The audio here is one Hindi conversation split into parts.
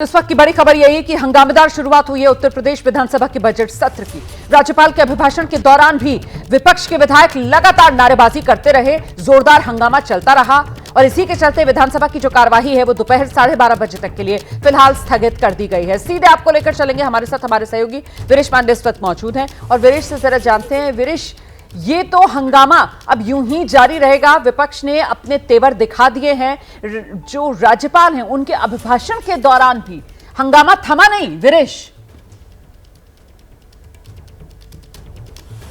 इस वक्त की बड़ी खबर यही है कि हंगामेदार शुरुआत हुई है उत्तर प्रदेश विधानसभा के बजट सत्र की। राज्यपाल के अभिभाषण के दौरान भी विपक्ष के विधायक लगातार नारेबाजी करते रहे, जोरदार हंगामा चलता रहा और इसी के चलते विधानसभा की जो कार्यवाही है वो दोपहर 12:30 बजे तक के लिए फिलहाल स्थगित कर दी गई है। सीधे आपको लेकर चलेंगे, हमारे साथ हमारे सहयोगी वीरेश पांडे इस वक्त मौजूद हैं और वीरेश से जरा जानते हैं। वीरेश, ये तो हंगामा अब यूं ही जारी रहेगा, विपक्ष ने अपने तेवर दिखा दिए हैं, जो राज्यपाल हैं उनके अभिभाषण के दौरान भी हंगामा थमा नहीं। वीरेश,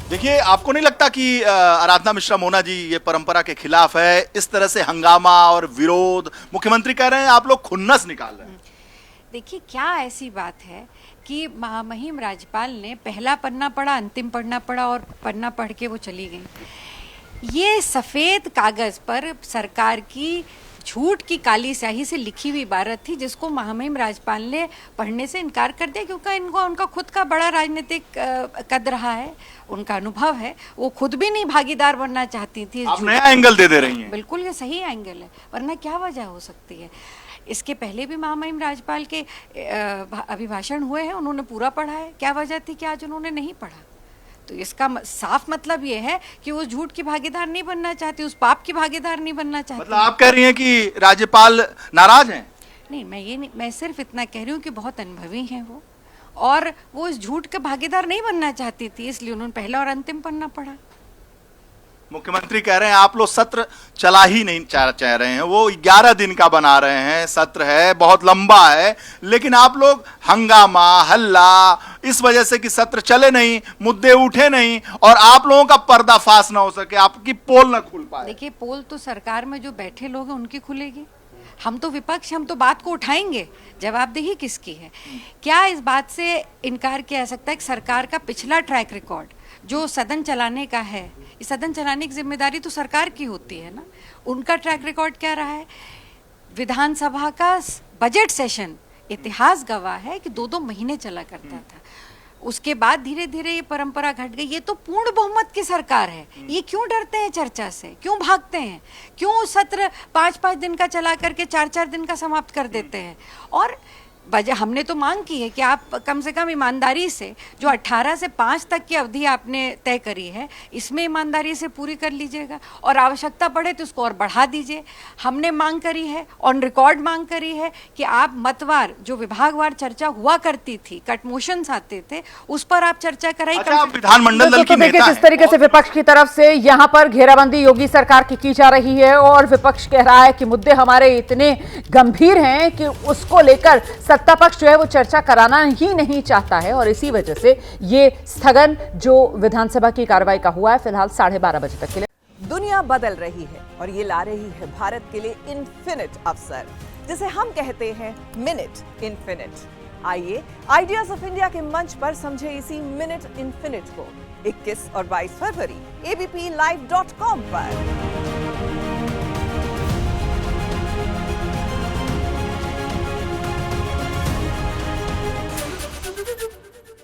देखिए, आपको नहीं लगता कि आराधना मिश्रा मोना जी ये परंपरा के खिलाफ है? इस तरह से हंगामा और विरोध, मुख्यमंत्री कह रहे हैं आप लोग खुन्नस निकाल रहे हैं। देखिए, क्या ऐसी बात है कि महामहिम राज्यपाल ने पहला पन्ना पढ़ा, अंतिम पन्ना पढ़ा और पन्ना पढ़ के वो चली गई। ये सफ़ेद कागज़ पर सरकार की झूठ की काली स्याही से लिखी हुई इबारत थी, जिसको महामहिम राज्यपाल ने पढ़ने से इनकार कर दिया, क्योंकि इनको उनका खुद का बड़ा राजनीतिक कद रहा है, उनका अनुभव है, वो खुद भी नहीं भागीदार बनना चाहती थी। आप नया एंगल दे रही हैं। बिल्कुल, ये सही एंगल है, वरना क्या वजह हो सकती है? इसके पहले भी महामहिम राज्यपाल के अभिभाषण हुए हैं, उन्होंने पूरा पढ़ा है। क्या वजह थी कि आज उन्होंने नहीं पढ़ा? तो इसका साफ मतलब ये है कि वो झूठ की भागीदार नहीं बनना चाहती, उस पाप की भागीदार नहीं बनना चाहती। मतलब आप कह रही हैं कि राज्यपाल नाराज हैं? नहीं, मैं सिर्फ इतना कह रही हूँ कि बहुत अनुभवी हैं वो, और वो इस झूठ के भागीदार नहीं बनना चाहती थी, इसलिए उन्होंने पहला और अंतिम पन्ना पढ़ा। मुख्यमंत्री कह रहे हैं आप लोग सत्र चला ही नहीं चाह रहे हैं, वो 11 दिन का बना रहे हैं, सत्र है बहुत लंबा है, लेकिन आप लोग हंगामा हल्ला इस वजह से कि सत्र चले नहीं, मुद्दे उठे नहीं और आप लोगों का पर्दाफाश ना हो सके, आपकी पोल ना खुल पाए। देखिए, पोल तो सरकार में जो बैठे लोग हैं उनकी खुलेगी। हम तो विपक्ष, हम तो बात को उठाएंगे, जवाबदेही किसकी है? क्या इस बात से इनकार किया जा सकता है कि सरकार का पिछला ट्रैक रिकॉर्ड जो सदन चलाने का है, इस सदन चलाने की जिम्मेदारी तो सरकार की होती है ना, उनका ट्रैक रिकॉर्ड क्या रहा है? विधानसभा का बजट सेशन इतिहास गवाह है कि 2-2 महीने चला करता था, उसके बाद धीरे धीरे ये परंपरा घट गई। ये तो पूर्ण बहुमत की सरकार है, ये क्यों डरते हैं चर्चा से, क्यों भागते हैं, क्यों सत्र 5-5 दिन का चला करके 4-4 दिन का समाप्त कर देते हैं? और हमने तो मांग की है कि आप कम से कम ईमानदारी से जो 18 से 5 तक की अवधि आपने तय करी है, इसमें ईमानदारी से पूरी कर लीजिएगा और आवश्यकता पड़े तो उसको और बढ़ा दीजिए। हमने मांग करी है, ऑन रिकॉर्ड मांग करी है कि आप मतवार जो विभागवार चर्चा हुआ करती थी, कट मोशंस आते थे, उस पर आप चर्चा कराई। विधानमंडल दल की नेता हैं। जिस तरीके से विपक्ष की तरफ से यहाँ पर घेराबंदी योगी सरकार की जा रही है और विपक्ष कह रहा है कि मुद्दे हमारे इतने गंभीर हैं कि उसको लेकर सत्ता पक्ष जो है वो चर्चा कराना ही नहीं चाहता है और इसी वजह से ये स्थगन जो विधानसभा की कार्रवाई का हुआ है फिलहाल 12:30 बजे तक के लिए। दुनिया बदल रही है और ये ला रही है भारत के लिए इन्फिनिट अवसर, जिसे हम कहते हैं मिनट इन्फिनिट। आइए आइडियाज ऑफ इंडिया के मंच पर समझे इसी मिनट इन्फिनिट को 21 और 22 फरवरी abplive.com पर।